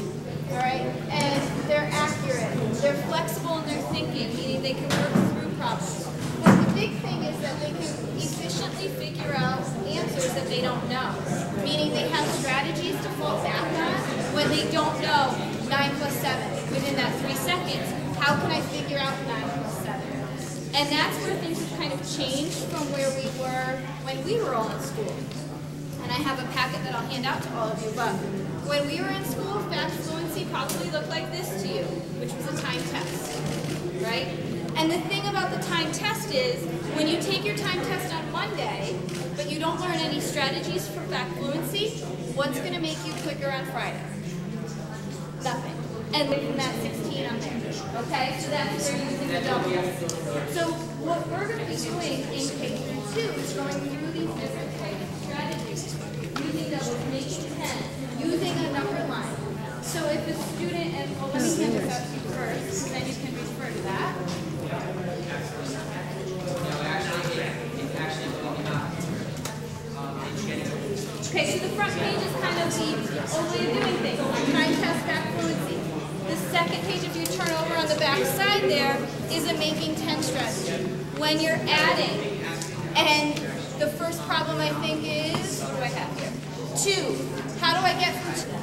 All right? And they're accurate. They're flexible in their thinking, meaning they can work through problems. But the big thing is that they can efficiently figure out answers that they don't know, meaning they have strategies to fall back on when they don't know 9 plus 7 within that 3 seconds. How can I figure out 9 plus 7? And that's where things have kind of changed from where we were when we were all in school. And I have a packet that I'll hand out to all of you, but when we were in school, fast fluency probably looked like this to you, which was a time test, right? And the thing about the time test is, when you take your time test on Monday, but you don't learn any strategies for fact fluency, what's going to make you quicker on Friday? Nothing. And from that 16 on there. Okay? So that's they're using the double. So what we're going to be doing in K-2 is going through these different types of strategies. Using doubles, making 10, using a number line. So if a student, and well, let me hand this out to you first, and then you can refer to that. Okay, so the front page is kind of the old way of doing things. Time test fact fluency. The second page, if you turn over on the back side there, is a making 10 strategy. When you're adding, and the first problem I think is, what do I have here? 2. How do I get from 2?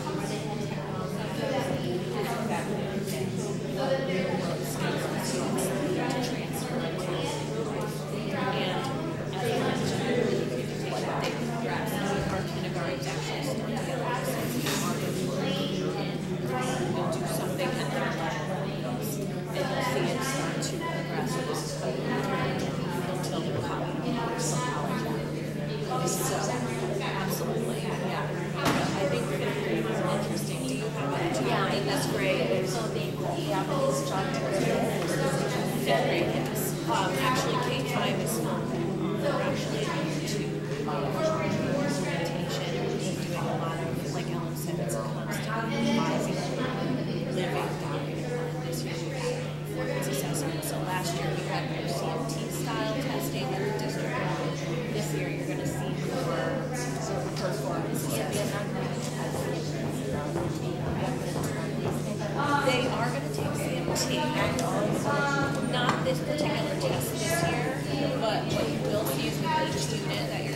Not this particular test this year, but what you will see is with each student that your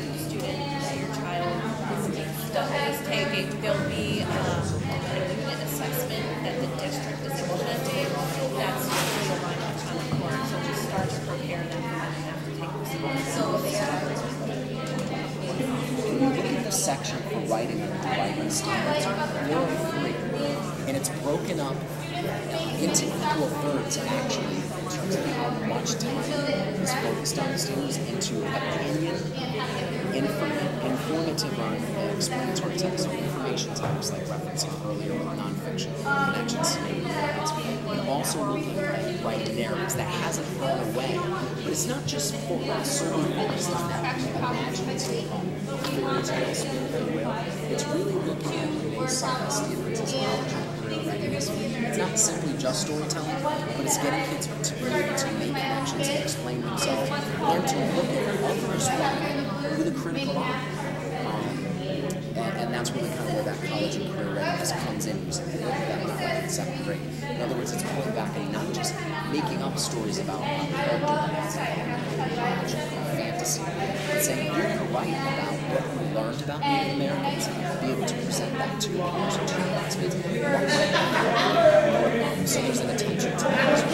child is taking, there'll be a unit assessment that the district is implementing. That's really the line of time course, so just start to prepare them for when they have to take this. So they looking at the section for writing and writing standards, there are 3, and it's broken up into equal thirds actually in terms of how much time is focused on the students into opinion, informative or explanatory types of information types like referencing earlier with nonfiction, connections, and also looking at writing narratives. That hasn't fallen away, but it's not just solely focused on that imaginative fairy tales, if you will. It's really looking at today's science standards as well. It's not simply just storytelling, but it's getting kids to be able to make connections and explain themselves and to look at others with a critical eye. And that's really kind of where that college and career readiness comes in. We simply look at that in 7th grade. In other words, it's pulling back and not just making up stories about fantasy, but saying you're going to write about what we learned about Native Americans, be able to present that to peers or to your classmates. So there's an attention to that.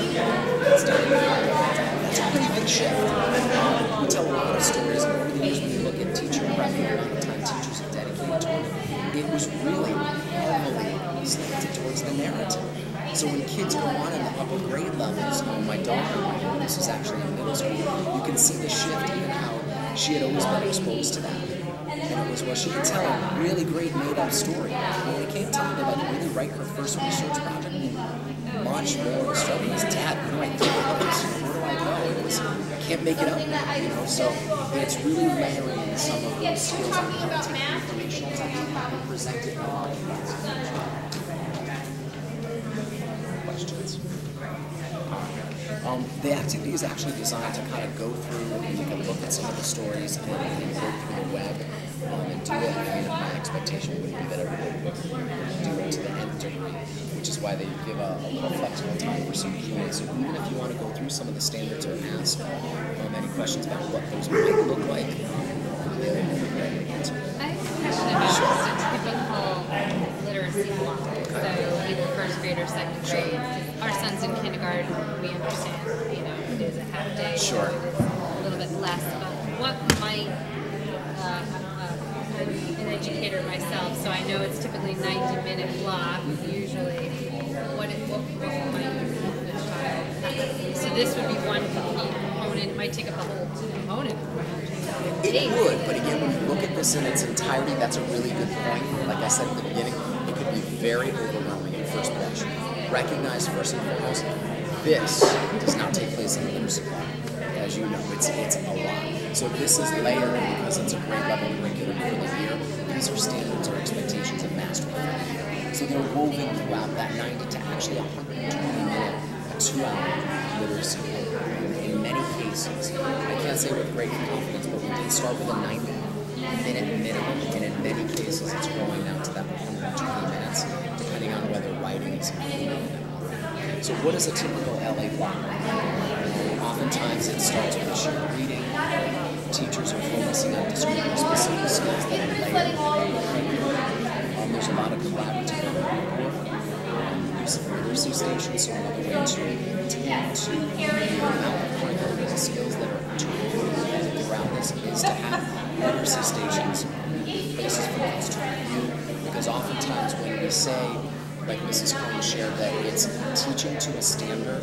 That's a pretty big shift. We tell a lot of stories, and over the years when you look at teacher prep, the amount of time teachers have dedicated to it, it was really heavily slanted towards the narrative. So when kids go on in the upper grade levels, my daughter, this is actually in middle school, you can see the shift in how she had always been exposed to that. And it was, well, she could tell a really great made-up story. But when it came time to like really write her first research project, much more struggle was, Dad, what do I think about this? Where do I go? It was, I can't make it up, you know. So it's really layering in some of those skills and how to take informational technique and present it in questions. The activity is actually designed to kind of go through and take a look at some of the stories and go through the web and do it. I mean, my expectation would be that everybody would do it to the nth degree, which is why they give a little flexible time for some Q&A. So even if you want to go through some of the standards or ask any questions about what those might look like, they're ready to answer. I have a question about the typical literacy block. So either first grade or second grade. Our son's in kindergarten. We understand, you know, it is a half day. Sure. A little bit less. But what might an educator myself, so I know it's typically 90-minute block usually. What might you do with the child? So this would be one component. It might take up a whole component. It would, but again, when you look at this in its entirety, that's a really good point. Like I said at the beginning, it could be very overwhelming at first blush. Recognize first and foremost, this does not take place in the literacy block. As you know, it's a lot. So this is layered because it's a grade level curriculum for the year. These are standards or expectations of mastery for the year. So they're woven throughout that 90 to actually 120-minute, 2-hour literacy program. In many cases, I can't say with great confidence, but we did start with a 90-minute minimum, and in many cases it's growing now to that 120 minutes, depending on whether writing is included. So what is a typical LA block? Oftentimes it starts with sheer reading. Teachers are focusing on describing specific skills that are layered. There's a lot of collaborative work. Use of literacy stations, so another way to tend to the amount of curriculum skills that are included throughout this is to have literacy stations, places for kids to review. Because oftentimes when we say, like Mrs. Cohen shared, that it's teaching to a standard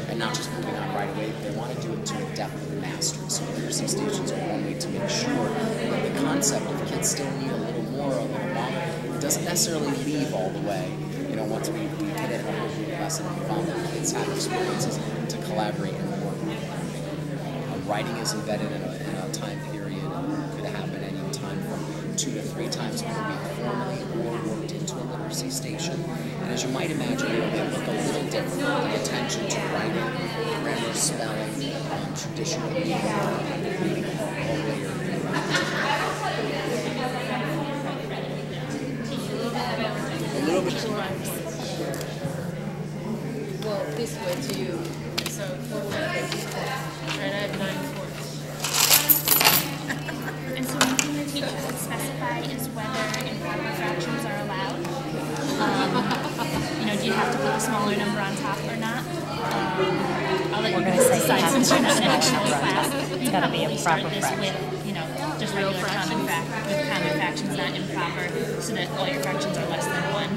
and not just moving on right away, they want to do it to a depth of mastery. So literacy stations are one way to make sure that the concept of kids still need a little more, a little longer. It doesn't necessarily leave all the way. You know, once we get it in a whole group lesson and we found that kids have experiences to collaborate and work. Writing is embedded in a time period. It could happen any time from 2 to 3 times per week formally or worked into a literacy station. And as you might imagine, they look a little different. The attention to writing, grammar, spelling, traditional reading all layered a little bit. Well, this way to you. So, I have 9 fourths. And so one thing the teacher would specify is whether improper fractions are allowed. You know, do you have to put a smaller number on top or not? I'll let you decide since you're not in actual class. It's got to be a proper fraction. With, you know, just regular common fractions, not improper, so that all your fractions are less than 1.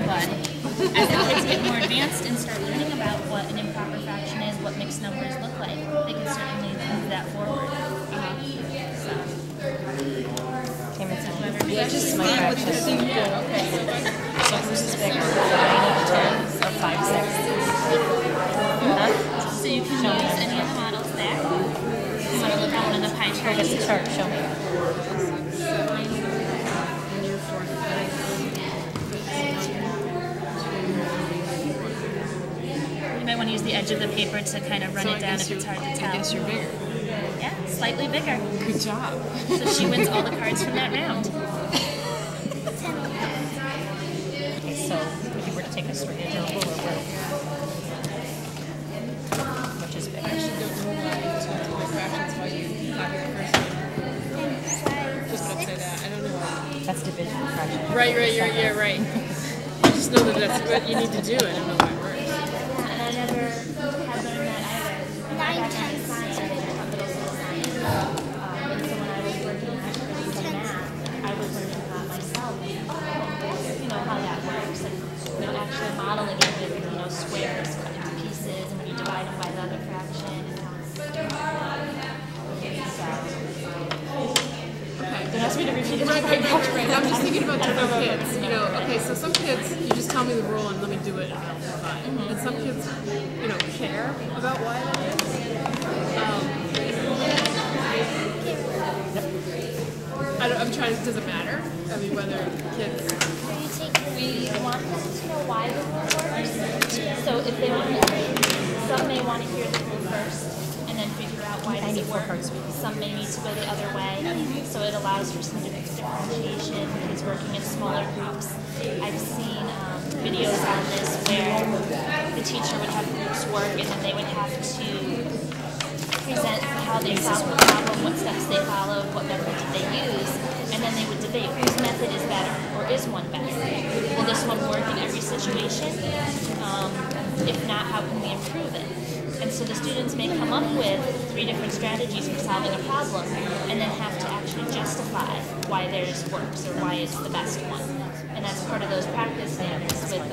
But as the kids get more advanced and start learning about what an improper fraction is, what mixed numbers look like, they can certainly move that forward. Yeah, just my fractions. So this is bigger, 9 or 5, 6. So you can use any of the models there. You want to look at one of the pie charts? Here's the chart, show me. You might want to use the edge of the paper to kind of run it down if it's hard to tell. I guess you're bigger. Yeah, slightly bigger. Good job. So she wins all the cards from that round. Okay, so if you were to take a straight edge or a ruler, which is bigger? I should go to my fractions while you copy the first one. Just gonna say that. I don't know why. That's division fraction. Right, yeah, right. I just know that that's what you need to do. I don't know why it works. And I never had learned that either. 9 times science or capitals in science. And so when I was working actually in math, I was learning that myself. And you know how that works, and you know actually modeling it with Right. I'm just thinking about different kids. You know, okay, so some kids, you just tell me the rule and let me do it and I'll be fine. And some kids, you know, care about why that is. I'm trying, does it matter? I mean, whether kids... We want them to know why the rule works. So if they want to, some may want to hear the rule first and then figure out why does it work. Some may need to go the other way. So it allows for some differentiation, kids working in smaller groups. I've seen videos on this where the teacher would have groups work and then they would have to present how they solve the problem, what steps they followed, what method did they use, and then they would debate whose method is better, or is one better? Will this one work in every situation? If not, how can we improve it? And so the students may come up with 3 different strategies for solving a problem, and then have to actually justify why theirs works, or why it's the best one. And that's part of those practice standards with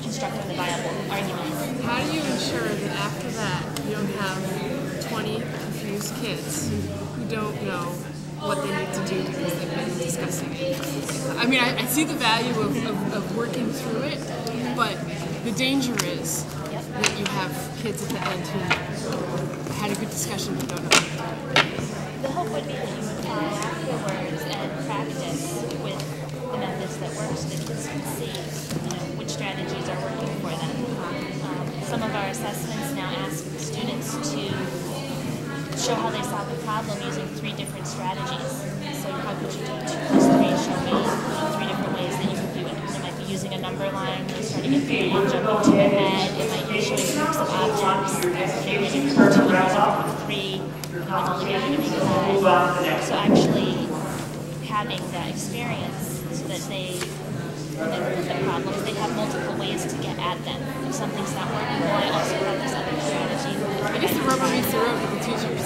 constructing the viable argument. How do you ensure that after that you don't have 20 confused kids who don't know what they need to do because they've been discussing it? I mean, I see the value of working through it, but the danger is that you have kids at the end who had a good discussion but don't know. The hope would be that you would follow afterwards and practice with the methods that work so that kids can see, which strategies are working for them. Some of our assessments now ask the students to show how they solve the problem using 3 different strategies. So how could you do 2 plus 3? Show me 3 different ways that you could do it. It might be using a number line, starting at 3 and jumping to a head. It might be showing groups of objects. Maybe using 2 and using group of 3, and all together to make a head. So actually having that experience so that they, when they look at the problems, they have multiple ways to get at them. If something's not working, well, I also have this other strategy. I guess the rubber meets the road with the teachers.